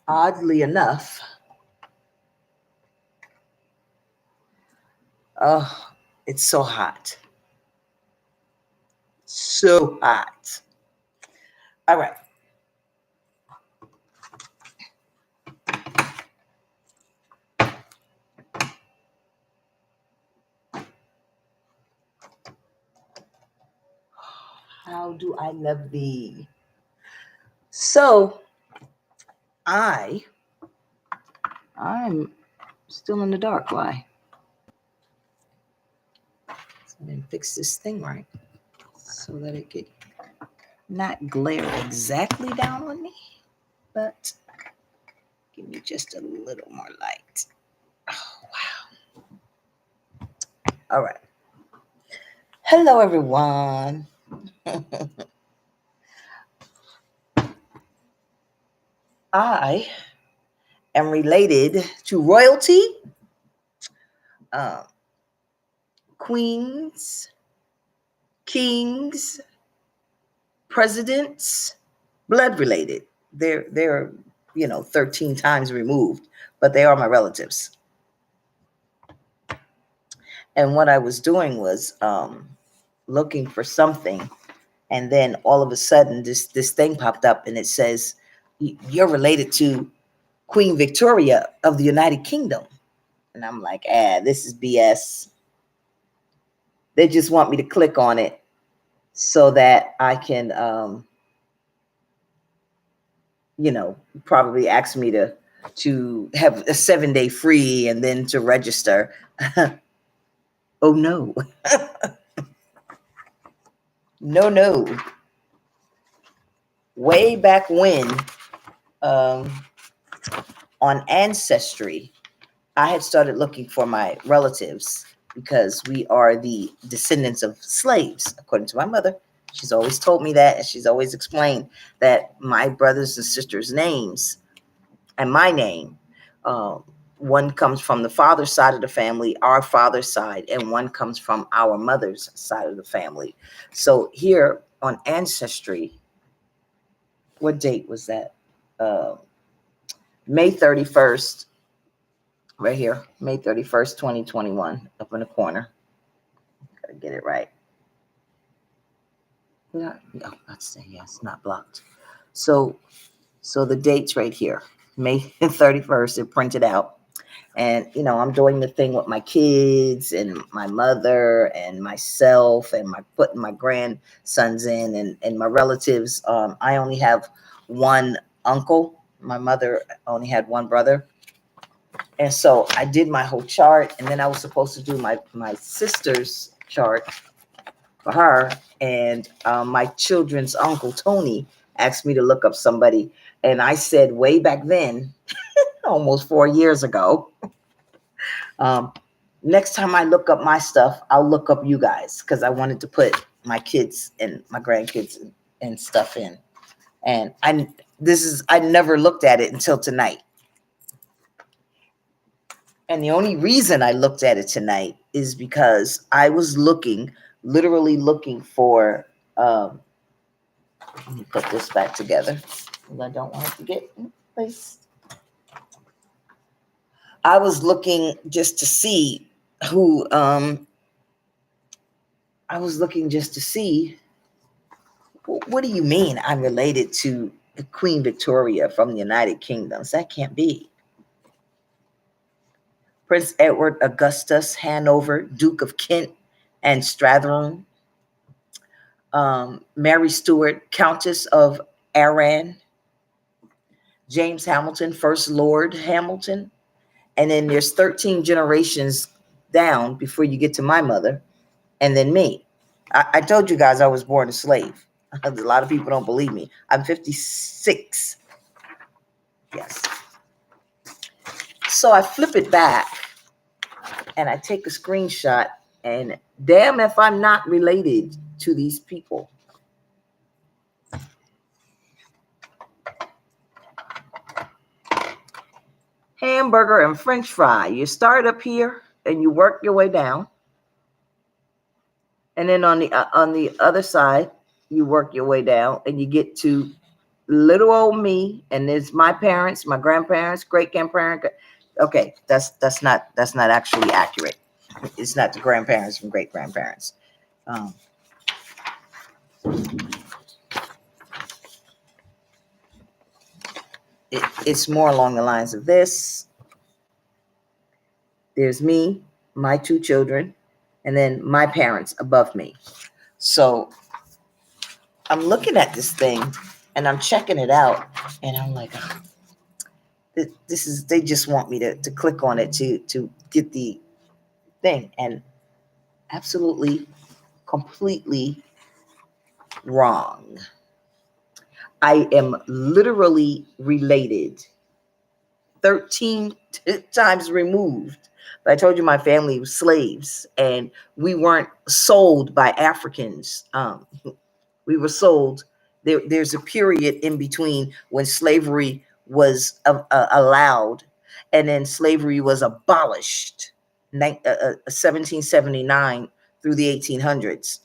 oddly enough, oh, it's so hot. So hot. All right. How do I love thee? So I'm still in the dark. Why? So I didn't fix this thing right so that it could not glare exactly down on me, but give me just a little more light. Oh, wow. All right. Hello, everyone. I am related to royalty, uh, queens, kings, presidents, blood related. They're 13 times removed, but they are my relatives. And what I was doing was looking for something, and then all of a sudden this thing popped up, and it says you're related to Queen Victoria of the United Kingdom. And I'm like, this is BS. They just want me to click on it so that I can probably ask me to have a 7-day free and then to register. Oh no. No. Way back when, on Ancestry, I had started looking for my relatives because we are the descendants of slaves, according to my mother. She's always told me that, and she's always explained that my brothers and sisters' names and my name, one comes from the father's side of the family, our father's side, and one comes from our mother's side of the family. So here on Ancestry, what date was that? May 31st, right here, May 31st, 2021, up in the corner. Gotta get it right. No, let's say yes, not blocked. So the date's right here, May 31st, it printed out. And, I'm doing the thing with my kids and my mother and myself and putting my grandsons in and my relatives. I only have one uncle. My mother only had one brother. And so I did my whole chart, and then I was supposed to do my sister's chart for her. And my children's uncle, Tony, asked me to look up somebody. And I said way back then, almost 4 years ago, next time I look up my stuff, I'll look up you guys, because I wanted to put my kids and my grandkids and stuff in. And I never looked at it until tonight. And the only reason I looked at it tonight is because I was literally looking for, let me put this back together, because I don't want it to get in place. I was looking just to see who, what do you mean I'm related to Queen Victoria from the United Kingdom? That can't be. Prince Edward Augustus Hanover, Duke of Kent and Strathearn. Mary Stuart, Countess of Arran. James Hamilton, First Lord Hamilton. And then there's 13 generations down before you get to my mother, and then me. I told you guys I was born a slave. A lot of people don't believe me. I'm 56. Yes. So I flip it back and I take a screenshot, and damn if I'm not related to these people. Hamburger and French fry. You start up here and you work your way down. And then on the other side, you work your way down and you get to little old me, and there's my parents, my grandparents, great grandparent. Okay, that's not actually accurate. It's not the grandparents from great grandparents. Um, it's more along the lines of this. There's me, my two children, and then my parents above me. So I'm looking at this thing and I'm checking it out, and I'm like, oh, this is, they just want me to click on it to get the thing. And absolutely, completely wrong. I am literally related 13 times removed. But I told you my family was slaves, and we weren't sold by Africans. We were sold. There's a period in between when slavery was allowed, and then slavery was abolished, 1779 through the 1800s.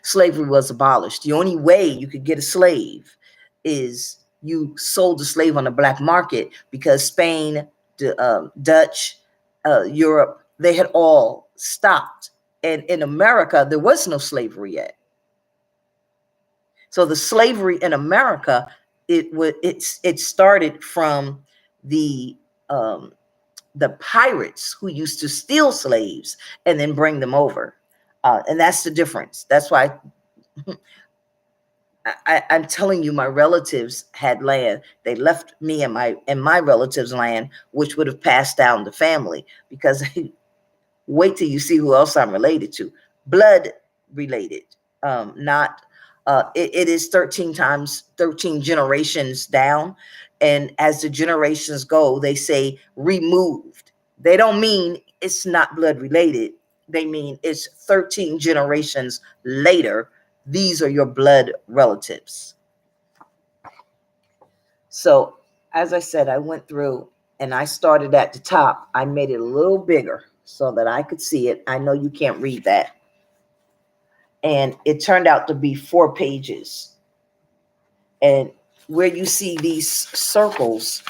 Slavery was abolished. The only way you could get a slave is you sold a slave on the black market, because Spain, the Dutch, Europe, they had all stopped. And in America, there was no slavery yet. So the slavery in America, it started from the pirates who used to steal slaves and then bring them over. And that's the difference. That's why I'm telling you, my relatives had land. They left me and my relatives land, which would have passed down the family, because wait till you see who else I'm related to. Blood related, not it is 13 generations down. And as the generations go, they say removed. They don't mean it's not blood related. They mean it's 13 generations later. These are your blood relatives. So, as I said, I went through and I started at the top. I made it a little bigger so that I could see it. I know you can't read that. And it turned out to be 4 pages. And where you see these circles,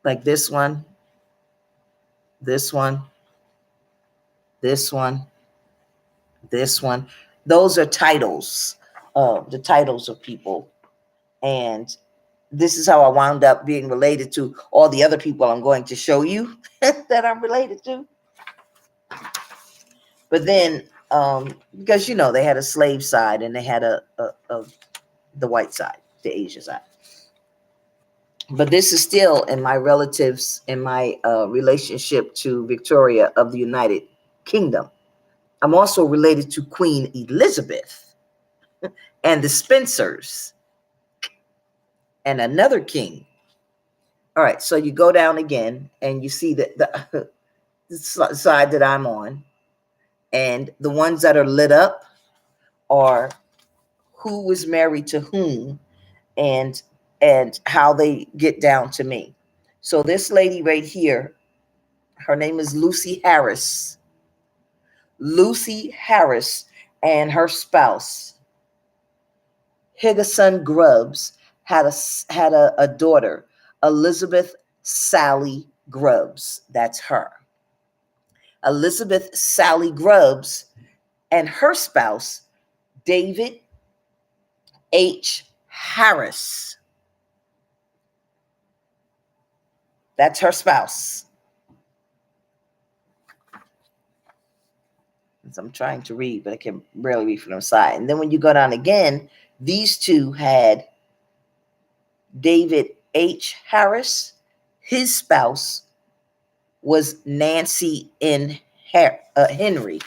like this one, this one, this one, this one, those are titles, the titles of people. And this is how I wound up being related to all the other people I'm going to show you that I'm related to. But then, because they had a slave side and they had the white side, the Asia side. But this is still in my relatives, in my relationship to Victoria of the United Kingdom. I'm also related to Queen Elizabeth and the Spencers and another king. All right, so you go down again and you see the side that I'm on, and the ones that are lit up are who was married to whom, and how they get down to me. So this lady right here, her name is Lucy Harris. Lucy Harris and her spouse, Higason Grubbs, had a daughter, Elizabeth Sally Grubbs. That's her. Elizabeth Sally Grubbs and her spouse, David H. Harris. That's her spouse. So I'm trying to read, but I can barely read from the side. And then when you go down again, these two had David H. Harris. His spouse was Nancy N. Henry.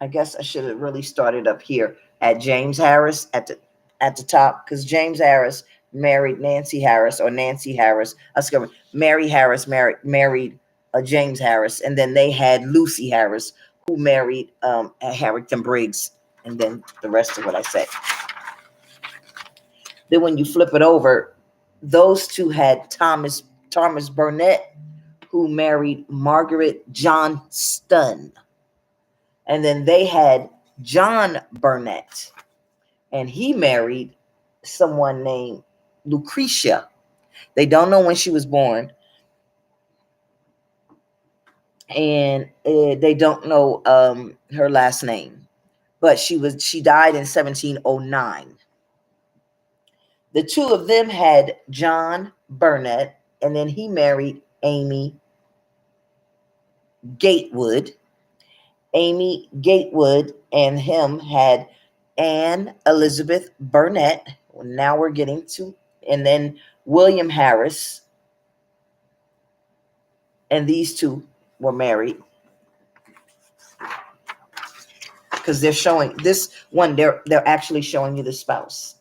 I guess I should have really started up here at James Harris at the top, because James Harris married Nancy Harris, or Nancy Harris. Mary Harris married James Harris, and then they had Lucy Harris, who married Harrington Briggs, and then the rest of what I said. Then when you flip it over, those two had Thomas Burnett, who married Margaret Johnston. And then they had John Burnett, and he married someone named Lucretia. They don't know when she was born, and they don't know her last name, but she died in 1709. The two of them had John Burnett, and then he married Amy Gatewood. Amy Gatewood and him had Anne Elizabeth Burnett. Now we're getting to, and then William Harris, and these two were married because they're showing this one. They're actually showing you the spouse,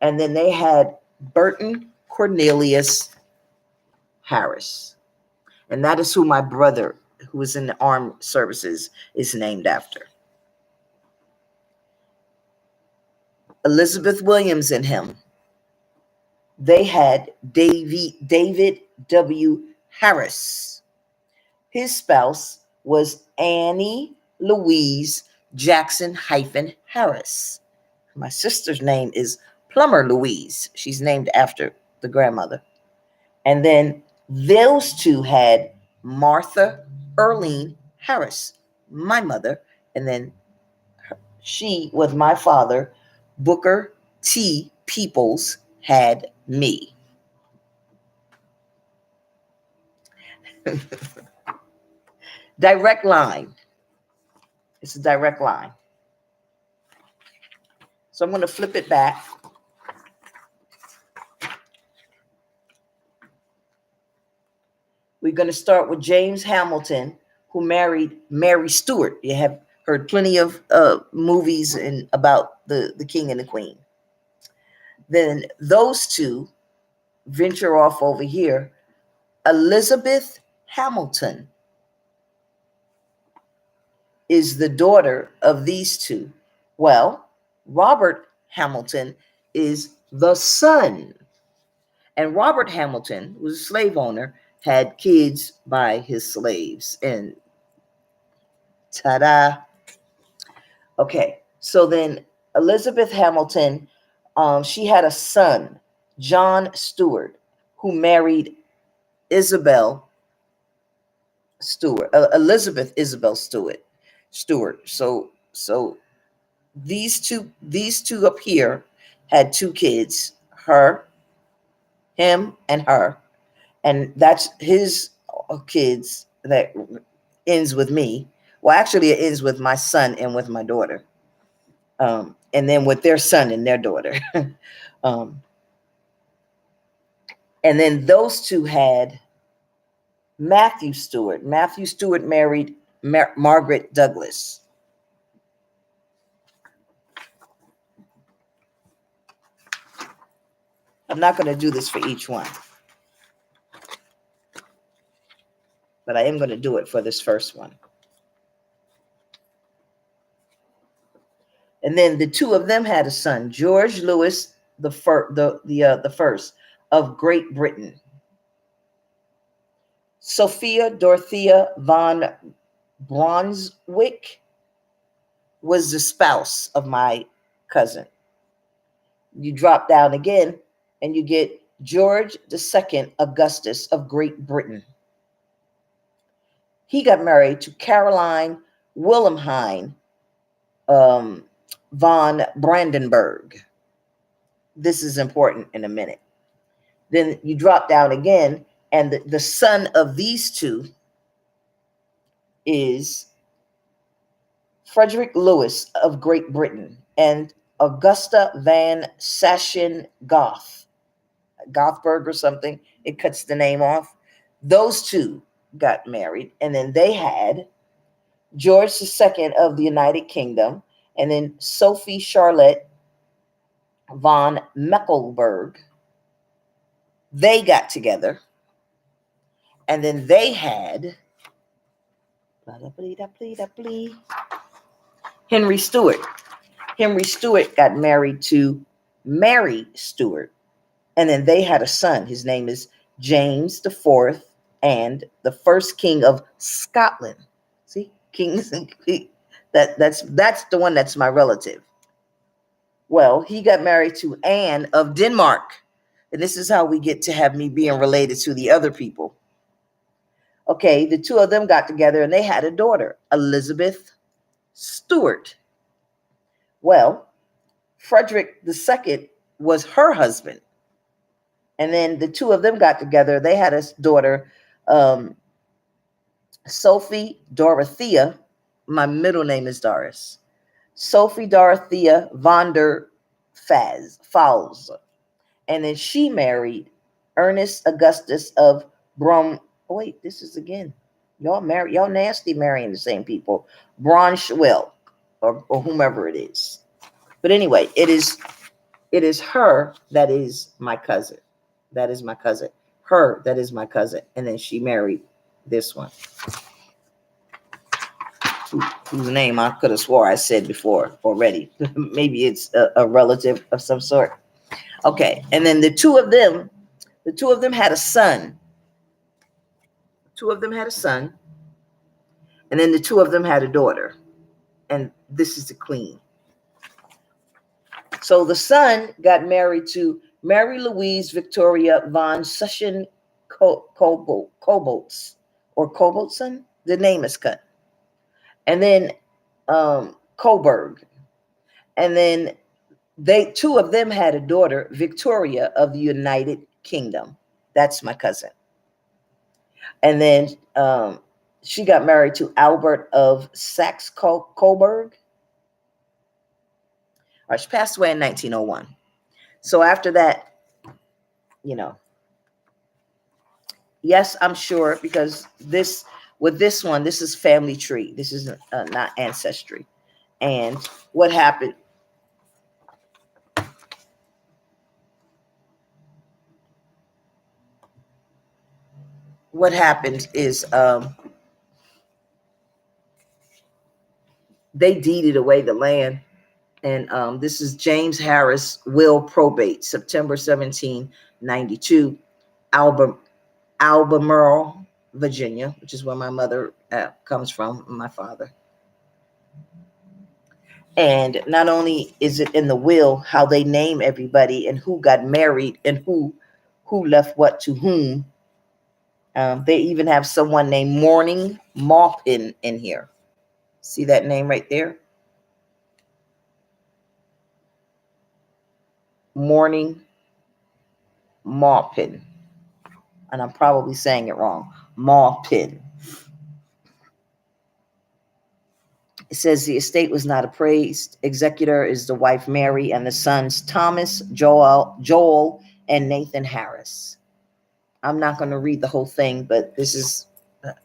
and then they had Burton Cornelius Harris, and that is who my brother, who is in the armed services, is named after. Elizabeth Williams and him, they had David W. Harris. His spouse was Annie Louise Jackson-Harris. My sister's name is Plummer Louise. She's named after the grandmother. And then those two had Martha Erlene Harris, my mother. And then she was my father. Booker T. Peoples had me. Direct line. It's a direct line. So I'm going to flip it back. We're going to start with James Hamilton, who married Mary Stuart. You have heard plenty of movies about the king and the queen. Then those two venture off over here. Elizabeth Hamilton is the daughter of these two. Well, Robert Hamilton is the son. And Robert Hamilton, who was a slave owner, had kids by his slaves. And ta-da. Okay, so then Elizabeth Hamilton, she had a son, John Stewart, who married Isabel Stewart, Elizabeth Isabel Stewart. So these two up here had two kids, him and her, and that's his kids that ends with me. Well, actually, it ends with my son and with my daughter, and then with their son and their daughter. And then those two had Matthew Stewart. Matthew Stewart married Margaret Douglas. I'm not going to do this for each one, but I am going to do it for this first one. And then the two of them had a son, George Louis the first of Great Britain. Sophia Dorothea von Brunswick was the spouse of my cousin. You drop down again, and you get George II Augustus of Great Britain. He got married to Caroline Wilhelmine von Brandenburg. This is important in a minute. Then you drop down again, and the son of these two is Frederick Louis of Great Britain and Augusta van Gothberg or something. It cuts the name off. Those two got married, and then they had George II of the United Kingdom, and then Sophie Charlotte von Mecklenburg. They got together, and then they had Henry Stewart. Henry Stewart got married to Mary Stuart, and then they had a son. His name is James IV, and the first king of Scotland. See, kings and That's the one that's my relative. Well, he got married to Anne of Denmark. And this is how we get to have me being related to the other people. Okay, the two of them got together and they had a daughter, Elizabeth Stuart. Well, Frederick II was her husband. And then the two of them got together. They had a daughter, Sophie Dorothea. My middle name is Doris. Sophie Dorothea von der Pfalz. And then she married Ernest Augustus of Brum. Oh, wait, this is again. Y'all married, y'all nasty marrying the same people. Braunschweig, or whomever it is. But anyway, it is her that is my cousin. That is my cousin. Her, that is my cousin. And then she married this one, whose name I could have swore I said before already. Maybe it's a relative of some sort. Okay, and then the two of them had a son. Two of them had a son, and then the two of them had a daughter. And this is the queen. So the son got married to Mary Louise Victoria von Suschen Koboltz, or Koboltson. The name is cut. And then Coburg. And then two of them had a daughter, Victoria of the United Kingdom. That's my cousin. And then she got married to Albert of Saxe-Coburg. She passed away in 1901. So after that, yes, I'm sure, because this is family tree. This is not ancestry. And what happened? What happened is they deeded away the land. And this is James Harris will probate, September 1792, Albemarle, Virginia, which is where my mother comes from, and my father. And not only is it in the will how they name everybody and who got married and who left what to whom. They even have someone named Morning Maupin in here. See that name right there? Morning Maupin. And I'm probably saying it wrong. Maupin. It says the estate was not appraised. Executor is the wife Mary and the sons Thomas, Joel, and Nathan Harris. I'm not going to read the whole thing, but this is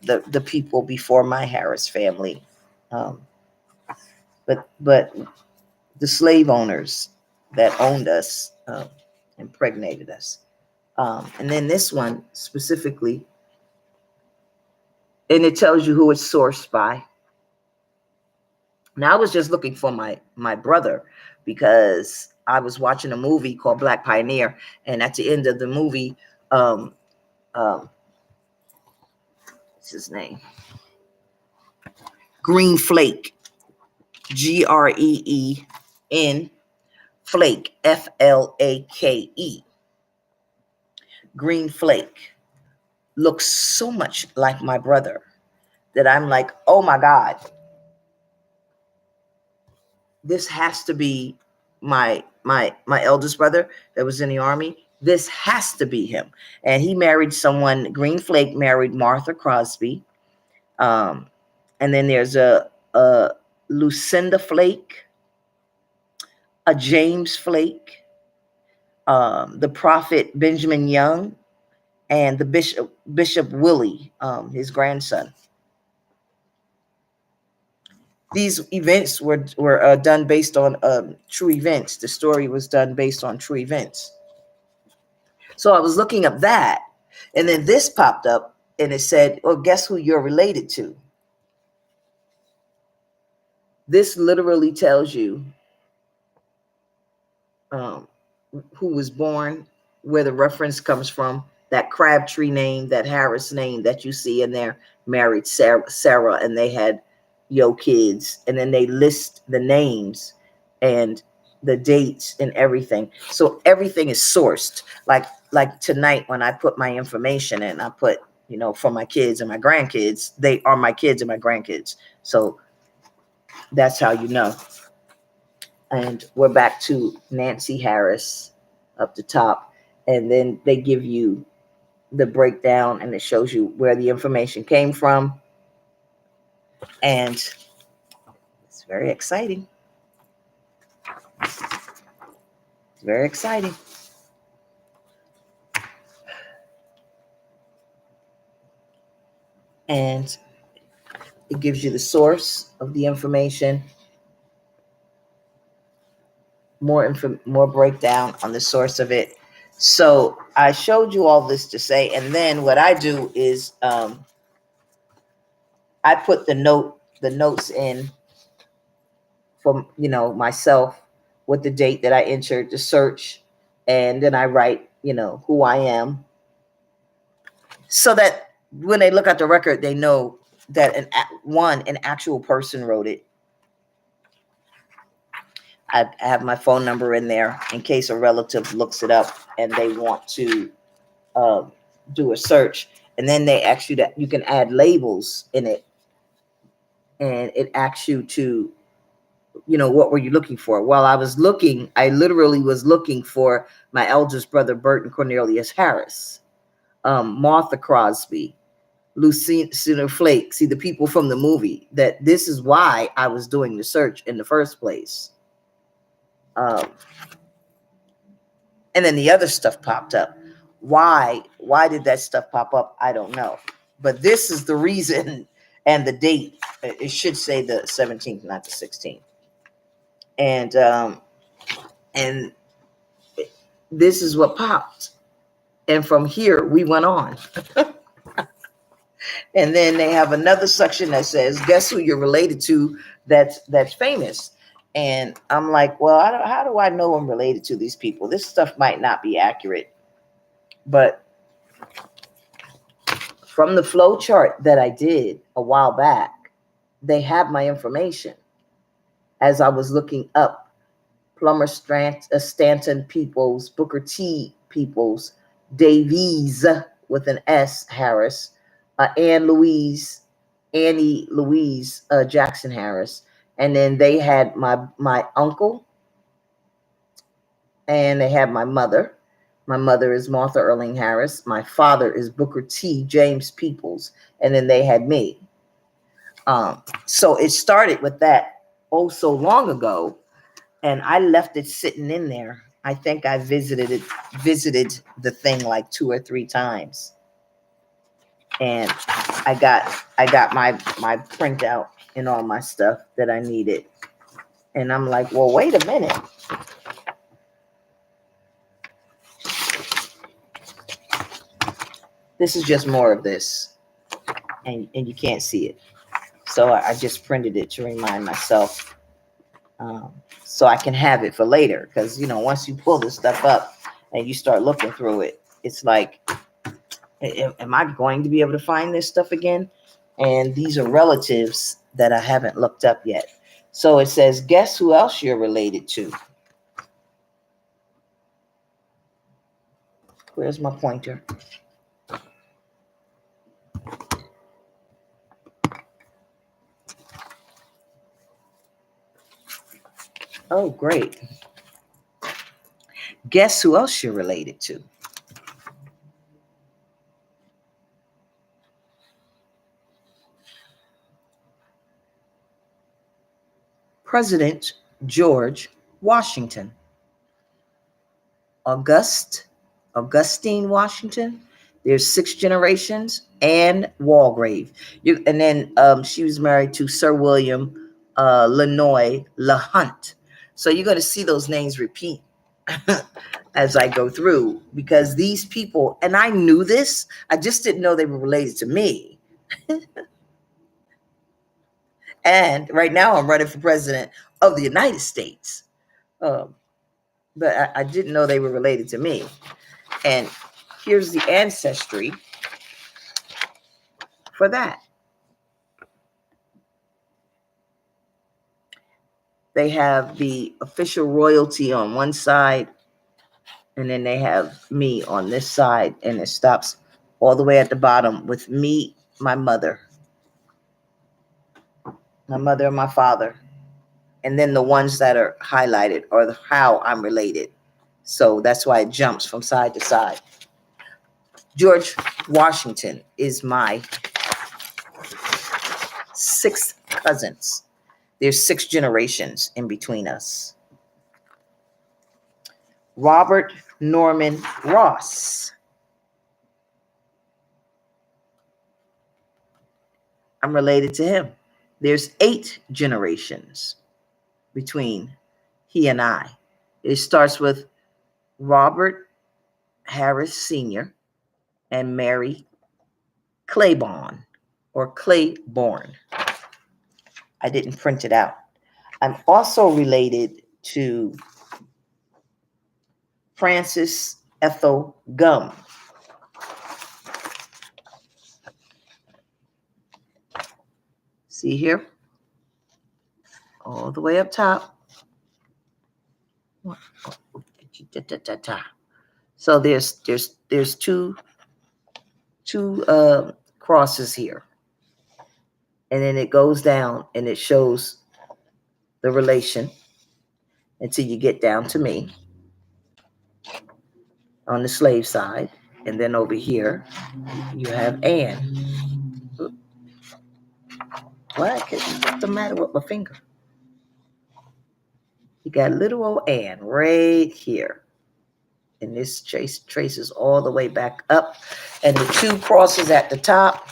the people before my Harris family. But the slave owners that owned us, impregnated us. And then this one specifically, and it tells you who it's sourced by. Now, I was just looking for my brother because I was watching a movie called Black Pioneer, and at the end of the movie, what's his name? Green Flake, Green Flake, Flake. Green Flake looks so much like my brother that I'm like, oh my God. This has to be my eldest brother that was in the army. This has to be him. And he married someone. Green Flake married Martha Crosby. And then there's a Lucinda Flake, a James Flake, the prophet Benjamin Young, and the Bishop Willie, his grandson. These events were done based on true events. The story was done based on true events. So I was looking up that, and then this popped up, and it said, well, guess who you're related to? This literally tells you who was born, where the reference comes from. That Crabtree name, that Harris name that you see in there, married Sarah, and they had, your kids, and then they list the names and the dates and everything. So everything is sourced. Like tonight when I put my information in, I put, for my kids and my grandkids, they are my kids and my grandkids. So that's how you know. And we're back to Nancy Harris up the top. And then they give you the breakdown, and it shows you where the information came from. And it's very exciting. It's very exciting. And it gives you the source of the information, more breakdown on the source of it. So I showed you all this to say, and then what I do is I put the notes in from myself with the date that I entered the search, and then I write who I am, so that when they look at the record, they know that an actual person wrote it. I have my phone number in there in case a relative looks it up and they want to do a search. And then they ask you that you can add labels in it, and it asks you to, what were you looking for? While I was looking, I literally was looking for my eldest brother, Burton Cornelius Harris, Martha Crosby, Lucina Flake. See, the people from the movie. That this is why I was doing the search in the first place. And then the other stuff popped up. Why did that stuff pop up? I don't know. But this is the reason, and the date. It should say the 17th, not the 16th. And this is what popped. And from here, we went on. And then they have another section that says, guess who you're related to that's famous. And I'm like, well, how do I know I'm related to these people? This stuff might not be accurate. But from the flow chart that I did a while back, they have my information. As I was looking up, Plummer Stanton Peoples, Booker T. Peoples, Davies with an S, Harris, Annie Louise Jackson Harris. And then they had my uncle, and they had my mother. My mother is Martha Erling Harris. My father is Booker T. James Peoples. And then they had me. So it started with that so long ago, and I left it sitting in there. I think I visited the thing like 2 or 3 times. And I got my printout and all my stuff that I needed. And I'm like, well, wait a minute. This is just more of this. And you can't see it. So I just printed it to remind myself, so I can have it for later. Because, once you pull this stuff up and you start looking through it, it's like, am I going to be able to find this stuff again? And these are relatives that I haven't looked up yet. So it says, guess who else you're related to? Where's my pointer? Oh, great. Guess who else you're related to? President George Washington. Augustine Washington. There's 6 generations. Anne Walgrave. And then she was married to Sir William Lenoy LaHunt. So you're going to see those names repeat as I go through, because these people, and I knew this, I just didn't know they were related to me. And right now I'm running for president of the United States. But I didn't know they were related to me. And here's the ancestry for that. they have the official royalty on one side, and then they have me on this side, and it stops all the way at the bottom with me, my mother and my father. And then the ones that are highlighted are how I'm related. So that's why it jumps from side to side. George Washington is my sixth cousins. There's 6 generations in between us. Robert Norman Ross. I'm related to him. There's 8 generations between he and I. It starts with Robert Harris Sr. and Mary Claiborne or Claiborne. I didn't print it out. I'm also related to Francis Ethel Gum. See here? All the way up top. So there's two crosses here. And then it goes down and it shows the relation until you get down to me on the slave side. And then over here, you have Anne. What's the matter with my finger? You got little old Anne right here. And this traces all the way back up. And the 2 crosses at the top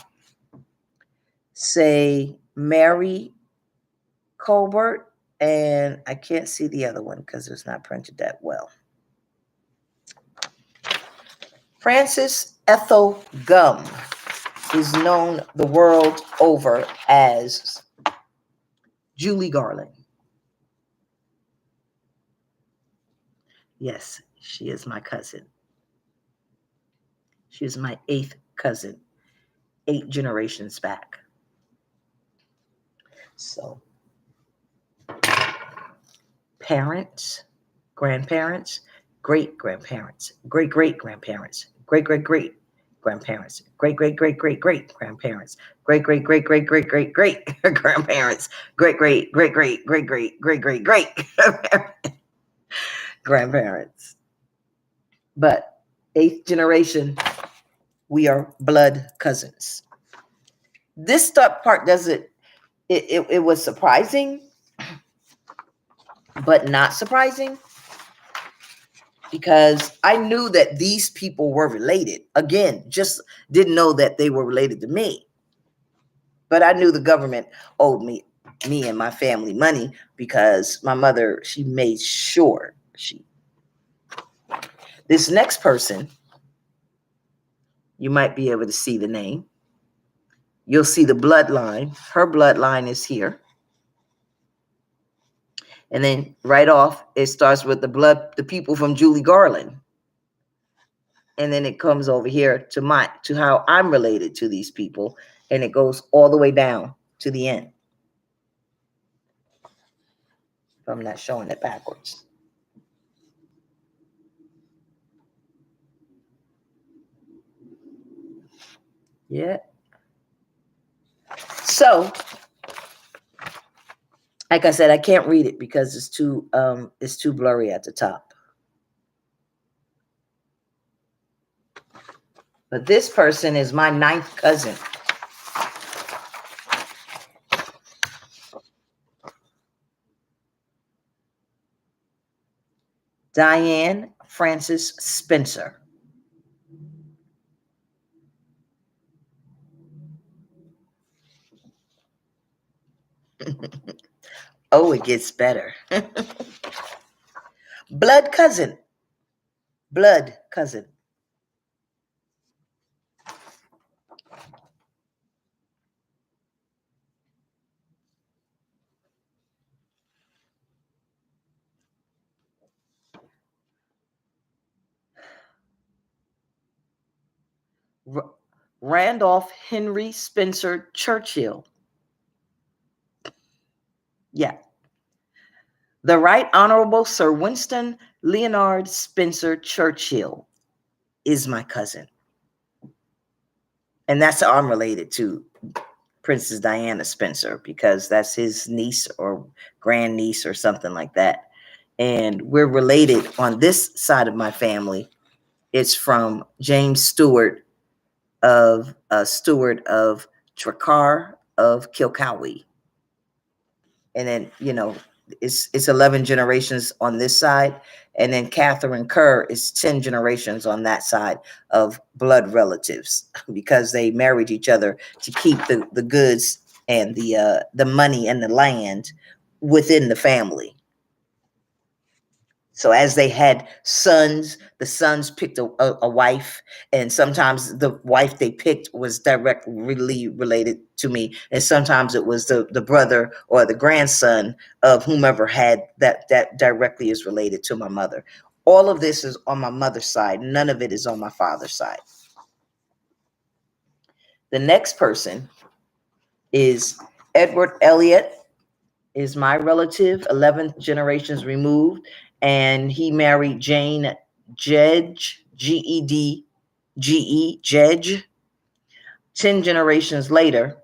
say Mary Colbert. And I can't see the other one because it's not printed that well. Francis Ethel Gum is known the world over as Julie Garland. Yes, she is my cousin. She is my 8th cousin, 8 generations back. So, parents, grandparents, great-grandparents, great-great-grandparents, great-great-great-grandparents, great-great-great-great-great-grandparents, great-great-great-great-great-great-great-grandparents, great-great-great-great-great-great-grandparents. But 8th generation, we are blood cousins. This stuff part doesn't, it was surprising, but not surprising, because I knew that these people were related. Again, just didn't know that they were related to me. But I knew the government owed me and my family money because my mother, she made sure This next person, you might be able to see the name. You'll see the bloodline. Her bloodline is here. And then right off, it starts with the people from Julie Garland. And then it comes over here to how I'm related to these people. And it goes all the way down to the end. If I'm not showing it backwards. Yeah. So, like I said, I can't read it because it's too blurry at the top. But this person is my 9th cousin. Diane Frances Spencer. Oh, it gets better. Blood cousin. Blood cousin. Randolph Henry Spencer Churchill. Yeah. The Right Honorable Sir Winston Leonard Spencer Churchill is my cousin. And that's how I'm related to Princess Diana Spencer, because that's his niece or grandniece or something like that. And we're related on this side of my family. It's from James Stewart of Dracar of Kilcowie. And then, it's 11 generations on this side. And then Catherine Kerr is 10 generations on that side of blood relatives, because they married each other to keep the goods and the money and the land within the family. So as they had sons, the sons picked a wife, and sometimes the wife they picked was directly related to me, and sometimes it was the brother or the grandson of whomever had that directly is related to my mother. All of this is on my mother's side. None of it is on my father's side. The next person is Edward Elliot, is my relative, 11th generations removed, and he married Jane Jedge, Gedge, Jedge. 10 generations later,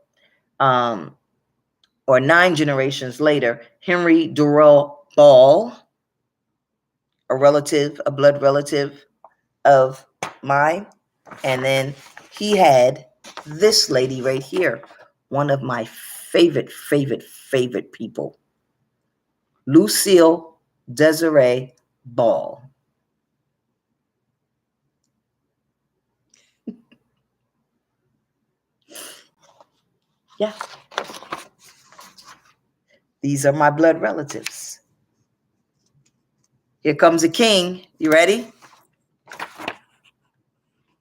or 9 generations later, Henry Durrell Ball, a blood relative of mine. And then he had this lady right here, one of my favorite people, Lucille Desiree Ball. Yeah. These are my blood relatives. Here comes a king. You ready?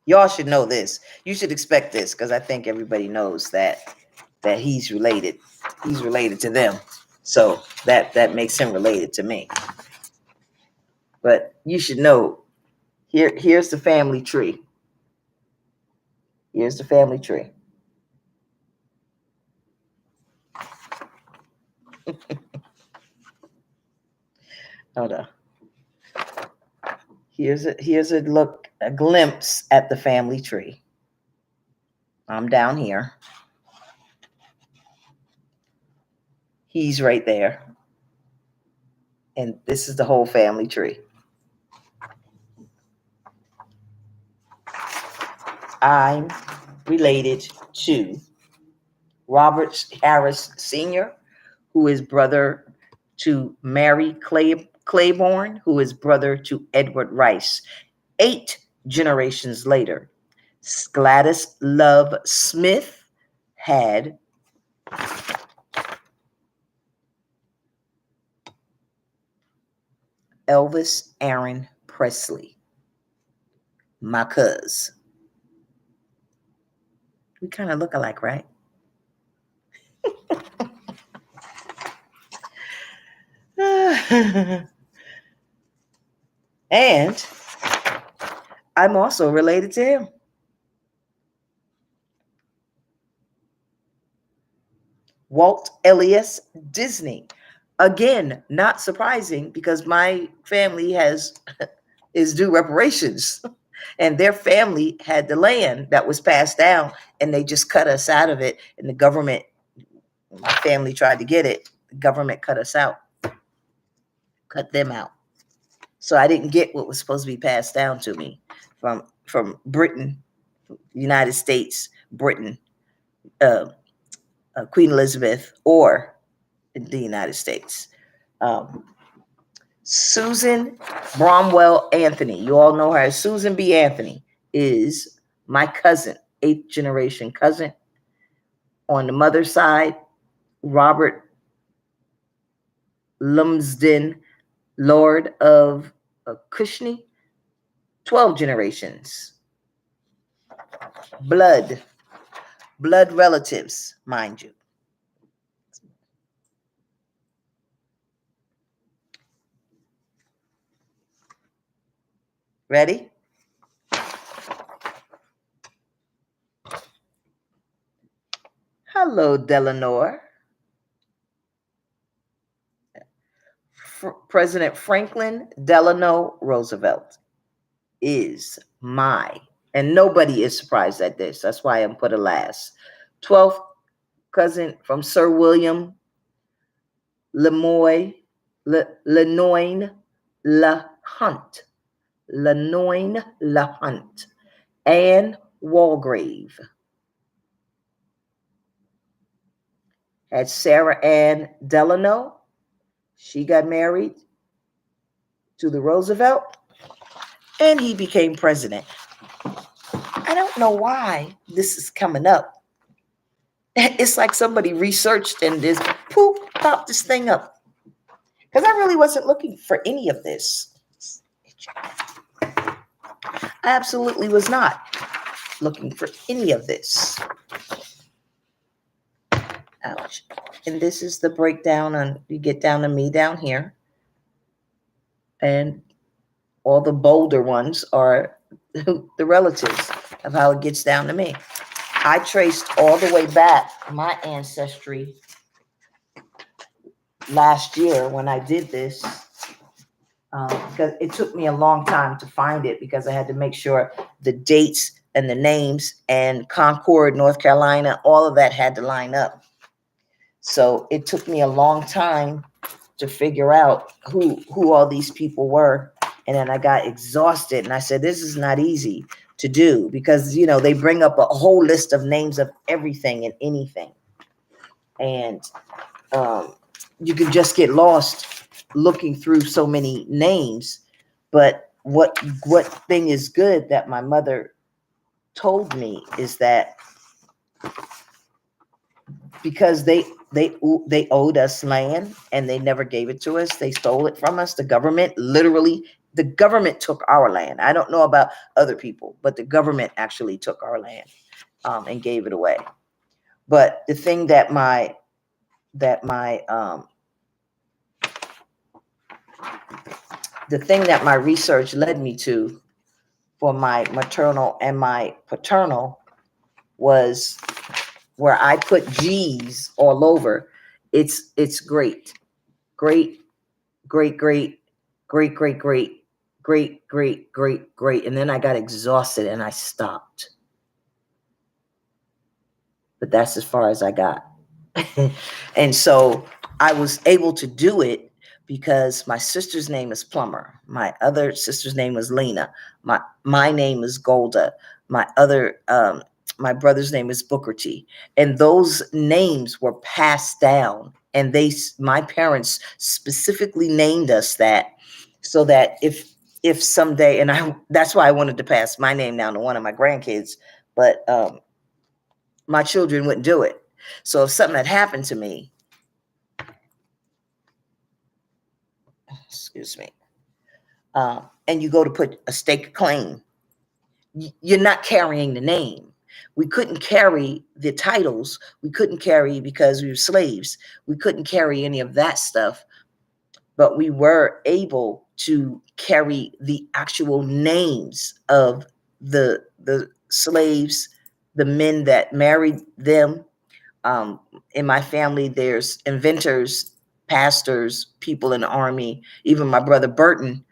Y'all should know this. You should expect this, because I think everybody knows that he's related. He's related to them. So that makes him related to me. But you should know, here's the family tree. Here's the family tree. Hold on. Here's a look, a glimpse at the family tree. I'm down here. He's right there. And this is the whole family tree. I'm related to Robert Harris Sr., who is brother to Mary Claiborne, who is brother to Edward Rice. 8 generations later, Gladys Love Smith had Elvis Aaron Presley, my cuz. We kind of look alike, right? And I'm also related to him. Walt Elias Disney. Again, not surprising, because my family is due reparations. And their family had the land that was passed down, and they just cut us out of it. And the government, my family tried to get it. The government cut us out, cut them out. So I didn't get what was supposed to be passed down to me from Britain, United States, Britain, Queen Elizabeth, or the United States. Susan Bromwell Anthony, you all know her as Susan B. Anthony, is my cousin, 8th generation cousin. On the mother's side, Robert Lumsden, Lord of Cushney, 12 generations. Blood relatives, mind you. Ready? Hello, Delanor. President Franklin Delano Roosevelt is my, and nobody is surprised at this. That's why I'm put it last. 12th cousin from Sir William Lenoyne LaHunt. Lenoyne LaHunt. Anne Walgrave. Had Sarah Ann Delano. She got married to the Roosevelt, and he became president. I don't know why this is coming up. It's like somebody researched and just poof, popped this thing up. Because I really wasn't looking for any of this. I absolutely was not looking for any of this. Ouch. And this is the breakdown on, you get down to me down here. And all the bolder ones are the relatives of how it gets down to me. I traced all the way back my ancestry last year when I did this, because it took me a long time to find it, because I had to make sure the dates and the names and Concord, North Carolina, all of that had to line up. So it took me a long time to figure out who all these people were. And then I got exhausted and I said, this is not easy to do, because, you know, they bring up a whole list of names of everything and anything. And you can just get lost looking through so many names. But what thing is good that my mother told me is that because they owed us land and they never gave it to us. They stole it from us. The government took our land. I don't know about other people, but the government actually took our land and gave it away. But the thing that my research led me to for my maternal and my paternal was where I put G's all over. It's great, great, great, great, great, great, great, great, great, great, great. And then I got exhausted and I stopped. But that's as far as I got. And so I was able to do it because my sister's name is Plummer. My other sister's name was Lena. My name is Golda. My brother's name is Booker T. And those names were passed down. And my parents specifically named us that, so that if someday, and that's why I wanted to pass my name down to one of my grandkids, but my children wouldn't do it. So if something had happened to me, excuse me, and you go to put a stake claim, you're not carrying the name. We couldn't carry the titles. We couldn't carry, because we were slaves. We couldn't carry any of that stuff, but we were able to carry the actual names of the slaves, the men that married them. In my family, there's inventors, pastors, people in the army, even my brother Burton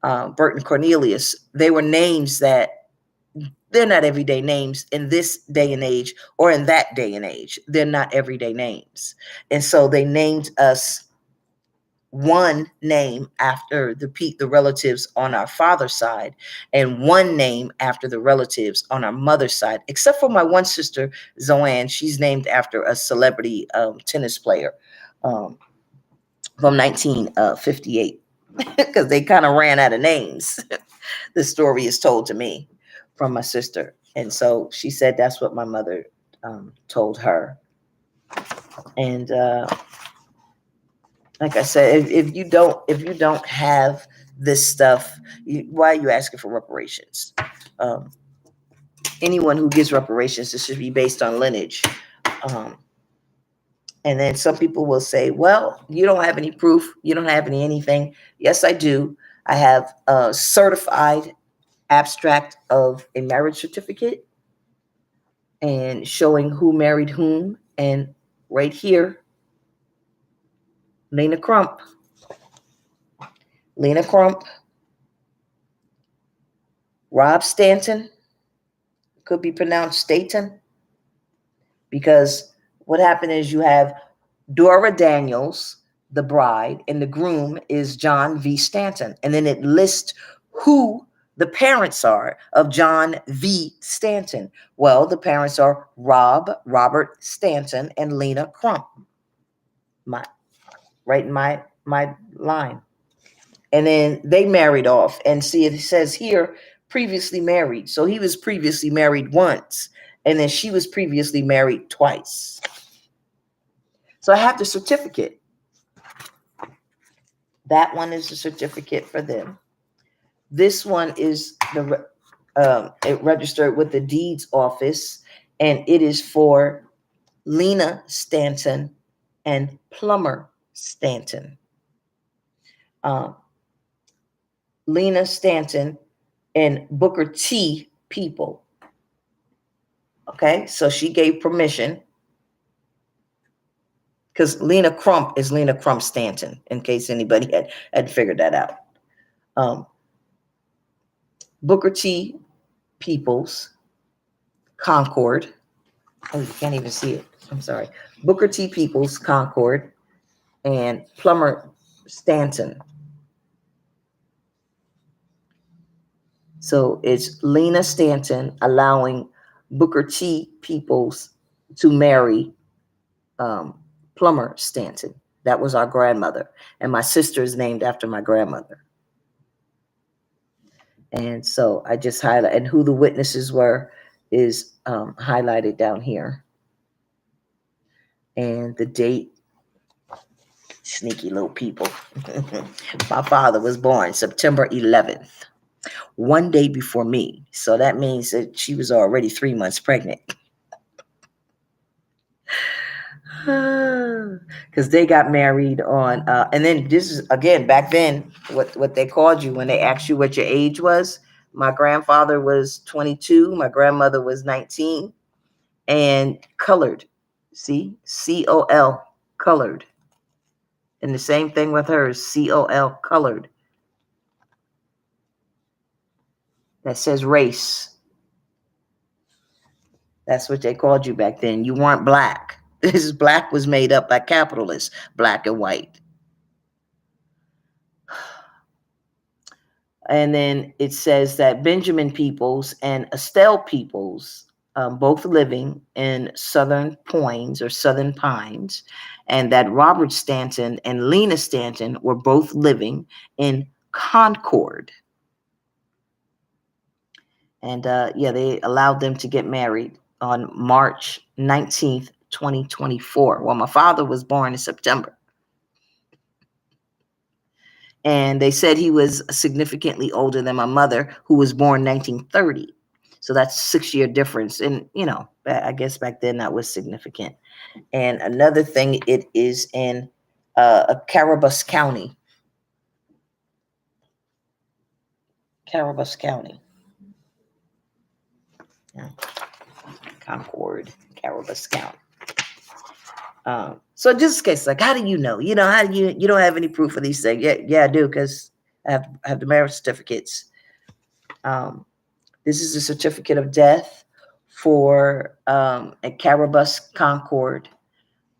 Cornelius. They were names that they're not everyday names in this day and age, or in that day and age. They're not everyday names. And so they named us one name after the relatives on our father's side, and one name after the relatives on our mother's side, except for my one sister, Zoanne. She's named after a celebrity tennis player from 1958, because they kind of ran out of names. The story is told to me from my sister. And so she said that's what my mother told her. And like I said, if you don't have this stuff, why are you asking for reparations? Anyone who gives reparations, this should be based on lineage. And then some people will say, well, you don't have any proof. You don't have anything. Yes, I do. I have a certified abstract of a marriage certificate and showing who married whom. And right here, Lena Crump. Lena Crump, Rob Stanton, could be pronounced Staten, because what happened is you have Dora Daniels, the bride, and the groom is John V. Stanton. And then it lists who the parents are of John V. Stanton. Well, the parents are Robert Stanton, and Lena Crump. Right in my line. And then they married off. And see, it says here, previously married. So he was previously married once, and then she was previously married twice. So I have the certificate. That one is the certificate for them. This one is it registered with the deeds office, and it is for Lena Stanton and Plummer Stanton. Lena Stanton and Booker T. people. Okay, so she gave permission, because Lena Crump is Lena Crump Stanton, in case anybody had figured that out. Booker T. Peoples, Concord. Oh, you can't even see it. I'm sorry. Booker T. Peoples, Concord, and Plummer Stanton. So it's Lena Stanton allowing Booker T. Peoples to marry Plummer Stanton. That was our grandmother. And my sister is named after my grandmother. And so I just highlight, and who the witnesses were is highlighted down here. And the date, sneaky little people. My father was born September 11th, one day before me. So that means that she was already 3 months pregnant. Because they got married on, and then this is, again, back then, what they called you when they asked you what your age was. My grandfather was 22. My grandmother was 19. And colored. See? C-O-L, colored. And the same thing with hers, C-O-L, colored. That says race. That's what they called you back then. You weren't black. This black was made up by capitalists, black and white. And then it says that Benjamin Peoples and Estelle Peoples, both living in Southern Pines or Southern Pines, and that Robert Stanton and Lena Stanton were both living in Concord. And they allowed them to get married on March 19th, 2024. Well, my father was born in September. And they said he was significantly older than my mother, who was born 1930. So that's a 6-year difference. And, I guess back then that was significant. And another thing, it is in Carabas County. Carabas County. Yeah. Concord, Carabas County. So just in case, like, how do you know? How do you don't have any proof of these things? Yeah, I do, because I have the marriage certificates. This is a certificate of death for at Carabas Concord.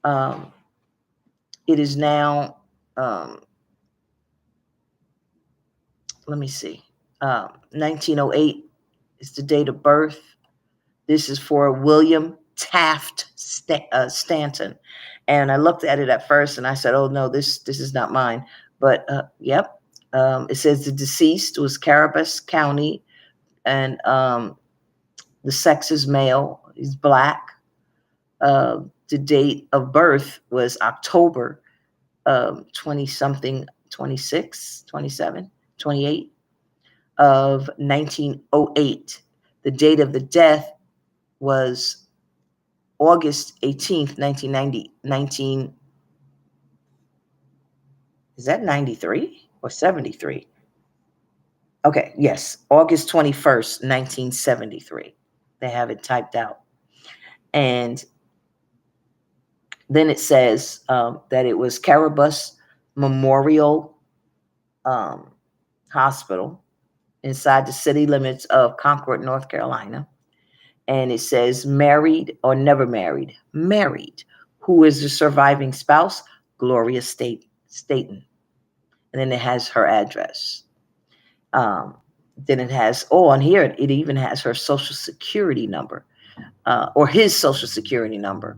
It is now, let me see, 1908 is the date of birth. This is for William Taft Stanton. And I looked at it at first and I said, oh, no, this is not mine. But, yep. It says the deceased was Carabas County, and the sex is male. He's black. The date of birth was October 20-something, 26, 27, 28 of 1908. The date of the death was August 18th, 1990. Is that 93 or 73? Okay, yes, August 21st, 1973. They have it typed out. And then it says that it was Carabas Memorial um, hospital inside the city limits of Concord, North Carolina. And it says married or never married. Married. Who is the surviving spouse? Gloria Staten. And then it has her address. Then it has, on here, it even has her social security number, or his social security number,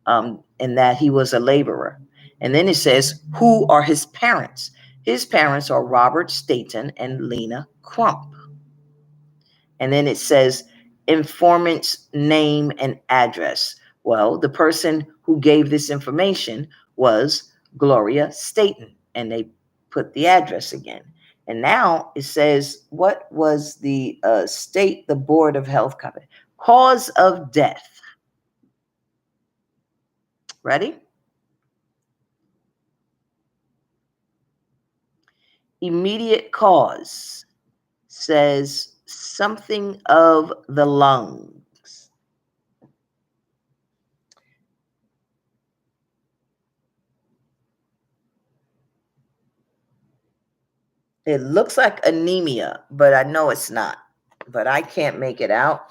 and that he was a laborer. And then it says, who are his parents? His parents are Robert Staten and Lena Crump. And then it says, informant's name and address. Well, the person who gave this information was Gloria Staten, and they put the address again. And now it says, what was the the Board of Health covered? Cause of death. Ready? Immediate cause says something of the lungs. It looks like anemia, but I know it's not. But I can't make it out.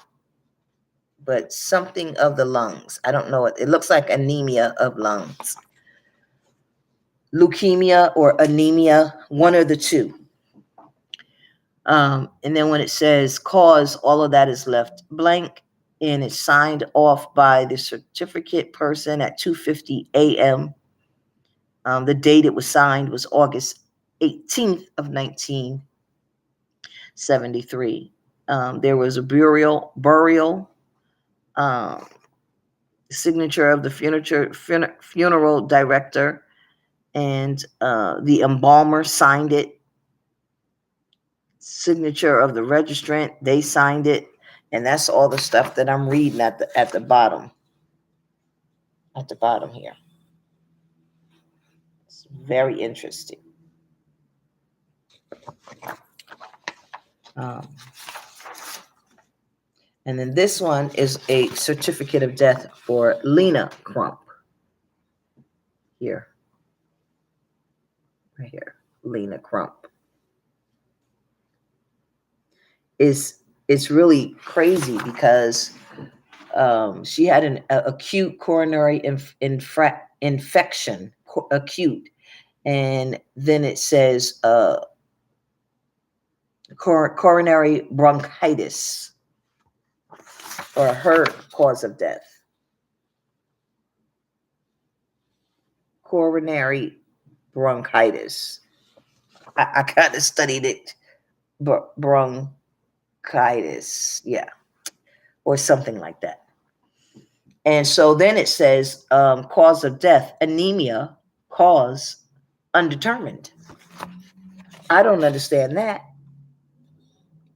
But something of the lungs. I don't know what it looks like. Anemia of lungs. Leukemia or anemia, one or the two. And then when it says cause, all of that is left blank, and it's signed off by the certificate person at 2:50 a.m. The date it was signed was August 18th of 1973. There was a burial signature of the funeral director, and the embalmer signed it. Signature of the registrant, they signed it, and that's all the stuff that I'm reading at the bottom. At the bottom here. It's very interesting. And then this one is a certificate of death for Lena Crump. Here. Right here. Lena Crump. It's really crazy because she had an acute coronary infection, acute. And then it says coronary bronchitis, or her cause of death. Coronary bronchitis. I kind of studied it. Bronchitis, yeah, or something like that. And so then it says cause of death, anemia, cause undetermined. I don't understand that.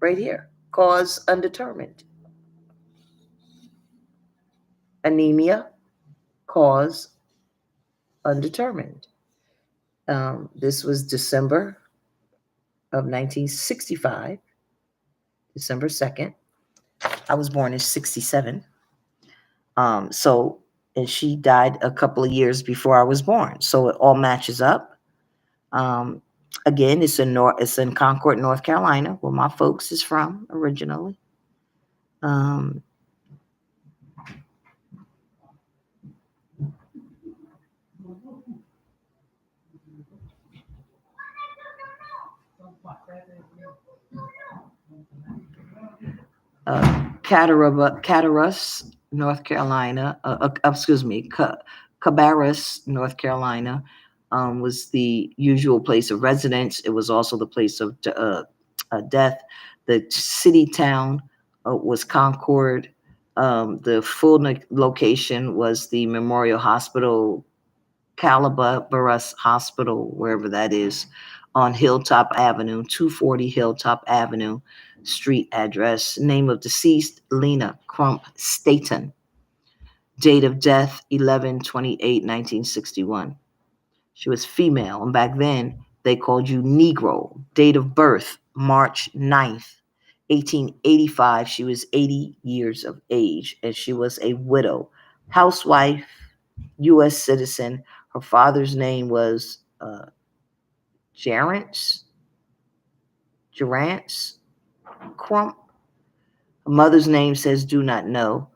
Right here, cause undetermined. Anemia, cause undetermined. This was December of 1965, December 2nd. I was born in 67. And she died a couple of years before I was born. So it all matches up. Again, it's in Concord, North Carolina, where my folks is from originally. Cabarrus, North Carolina. Cabarrus, North Carolina, was the usual place of residence. It was also the place of death. The city town was Concord. The full location was the Memorial Hospital, Calabarus Hospital, wherever that is, on Hilltop Avenue, 240 Hilltop Avenue, street address. Name of deceased, Lena Crump Staten. Date of death, 11/28/1961. She was female, and back then they called you Negro. Date of birth, March 9th, 1885. She was 80 years of age, and she was a widow, housewife, U.S. citizen. Her father's name was Jarence, Durant's Crump. Mother's name says do not know.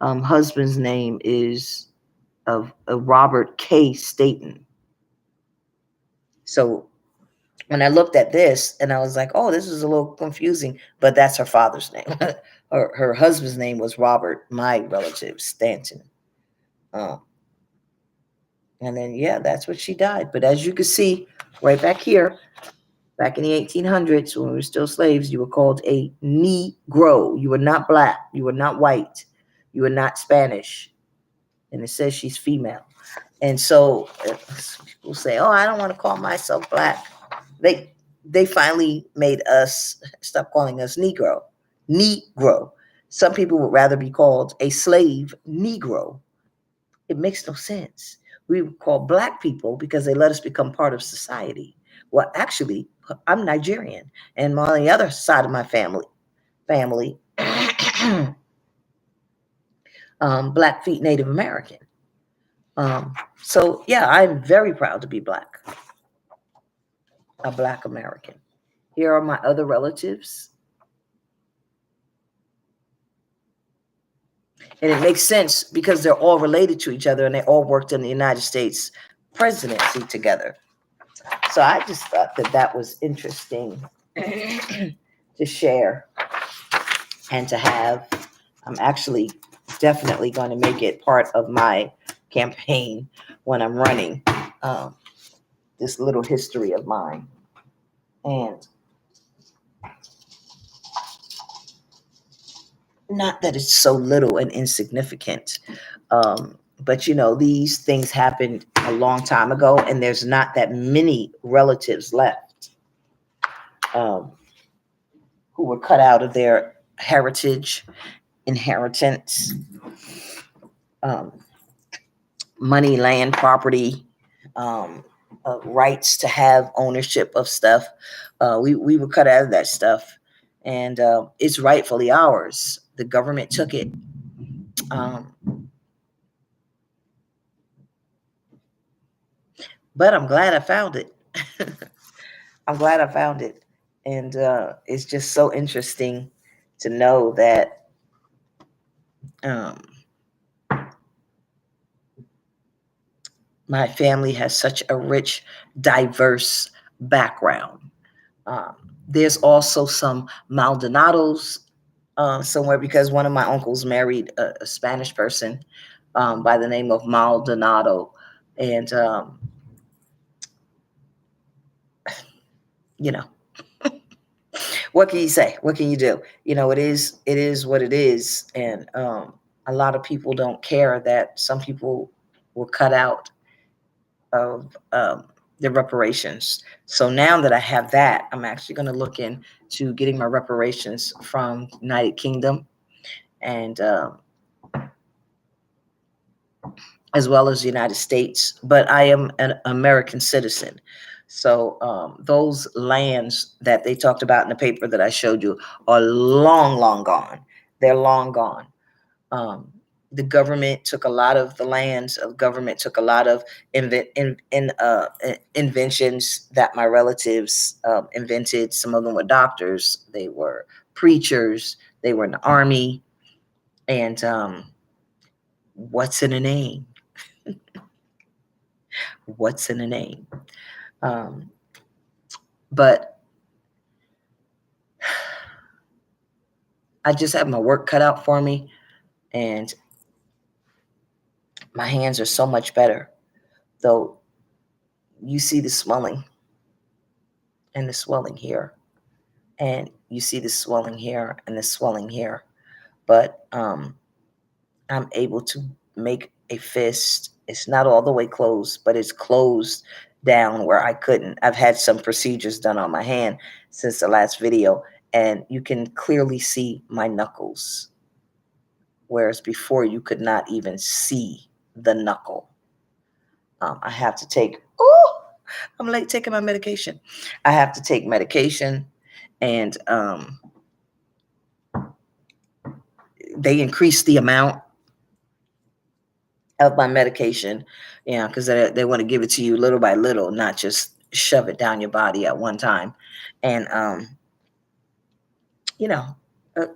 Husband's name is of Robert K. Staten. So when I looked at this and I was like, oh, this is a little confusing, but that's her father's name. Her husband's name was Robert, my relative, Stanton. Um, and then, yeah, that's what she died. But as you can see right back here, back in the 1800s, when we were still slaves, you were called a Negro. You were not black. You were not white. You were not Spanish. And it says she's female. And so people say, oh, I don't want to call myself black. They finally made us stop calling us Negro. Negro. Some people would rather be called a slave Negro. It makes no sense. We would call black people because they let us become part of society. Well, actually, I'm Nigerian, and on the other side of my family, Blackfeet Native American. So yeah, I'm very proud to be black, a black American. Here are my other relatives. And it makes sense because they're all related to each other and they all worked in the United States presidency together. So I just thought that that was interesting to share and to have. I'm actually definitely going to make it part of my campaign when I'm running, this little history of mine. And not that it's so little and insignificant, but you know, these things happened a long time ago, and there's not that many relatives left who were cut out of their heritage, inheritance, um, money, land, property, rights to have ownership of stuff. We were cut out of that stuff, and it's rightfully ours. The government took it. But I'm glad I found it. I'm glad I found it. And it's just so interesting to know that um, my family has such a rich, diverse background. Um, there's also some Maldonados somewhere because one of my uncles married a Spanish person by the name of Maldonado. And, you know, what can you say? What can you do? You know, it is what it is. And a lot of people don't care that some people were cut out of the reparations. So now that I have that, I'm actually going to look into getting my reparations from United Kingdom and as well as the United States. But I am an American citizen. So those lands that they talked about in the paper that I showed you are long, long gone. They're long gone. The government took a lot of the lands. The government took a lot of inventions that my relatives invented. Some of them were doctors. They were preachers. They were in the army. And what's in a name? What's in a name? But I just have my work cut out for me, and my hands are so much better. Though you see the swelling and the swelling here, and you see the swelling here and the swelling here, but I'm able to make a fist. It's not all the way closed, but it's closed down where I couldn't. I've had some procedures done on my hand since the last video, and you can clearly see my knuckles, whereas before you could not even see the knuckle. I have to take, I'm late taking my medication. I have to take medication, and they increased the amount of my medication, because they want to give it to you little by little, not just shove it down your body at one time. And you know, uh,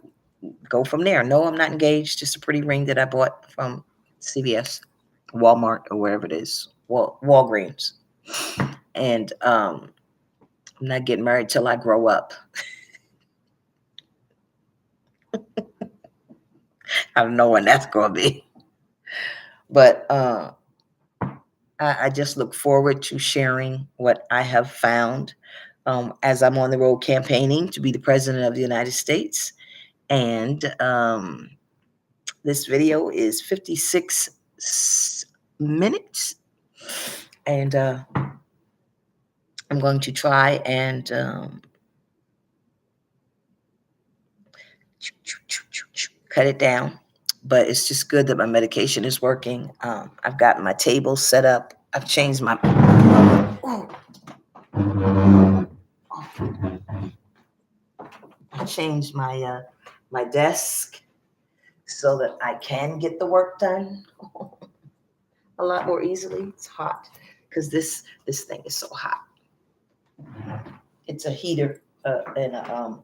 go from there. No, I'm not engaged. Just a pretty ring that I bought from CVS, Walmart, or wherever it is. Walgreens. And I'm not getting married till I grow up. I don't know when that's going to be. But I just look forward to sharing what I have found as I'm on the road campaigning to be the president of the United States. And this video is 56 minutes. And I'm going to try and cut it down. But it's just good that my medication is working. I've got my table set up. I've changed my my desk so that I can get the work done a lot more easily. It's hot because this thing is so hot. It's a heater and a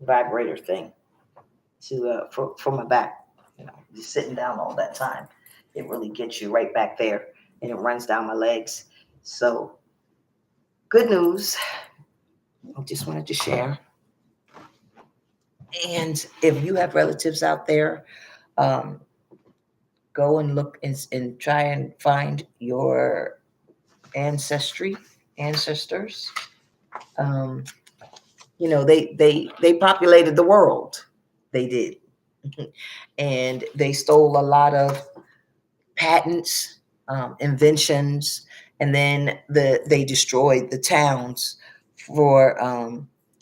vibrator thing to for my back. You know, just sitting down all that time, it really gets you right back there, and it runs down my legs. So, good news. I just wanted to share. And if you have relatives out there, um, go and look and try and find your ancestors. Um, you know, they populated the world. They did, and they stole a lot of patents, inventions, and then they destroyed the towns for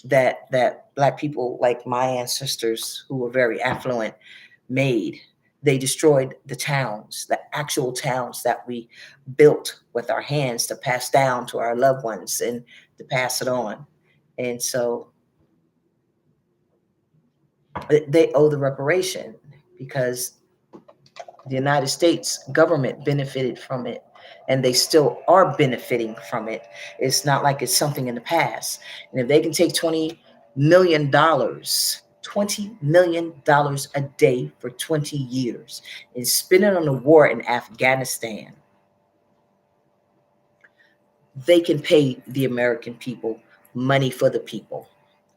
that Black people like my ancestors who were very affluent made. They destroyed the towns, the actual towns that we built with our hands to pass down to our loved ones and to pass it on. And so they owe the reparation because the United States government benefited from it, and they still are benefiting from it. It's not like it's something in the past. And if they can take $20 million a day for 20 years and spend it on a war in Afghanistan, they can pay the American people money for the people.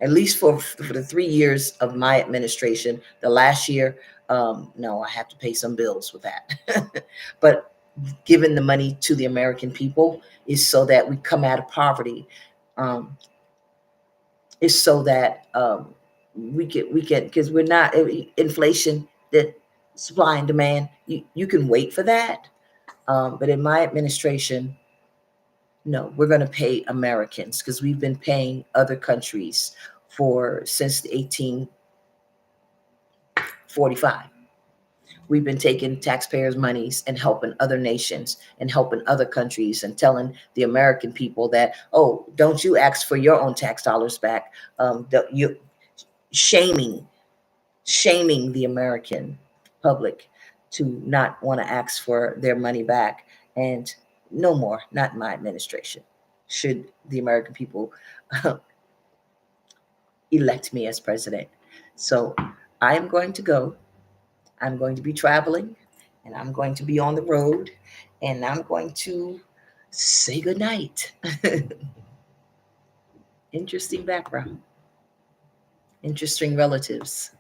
At least for the 3 years of my administration. The last year, no, I have to pay some bills with that. But giving the money to the American people is so that we come out of poverty. Is so that we can because we're not inflation, the supply and demand. You can wait for that, but in my administration, no, we're going to pay Americans because we've been paying other countries for since 1845. We've been taking taxpayers' monies and helping other nations and helping other countries and telling the American people that, oh, don't you ask for your own tax dollars back. You shaming the American public to not want to ask for their money back. And no more, not in my administration, should the American people elect me as president. So I am going to go. I'm going to be traveling, and I'm going to be on the road, and I'm going to say goodnight. Interesting background. Interesting relatives.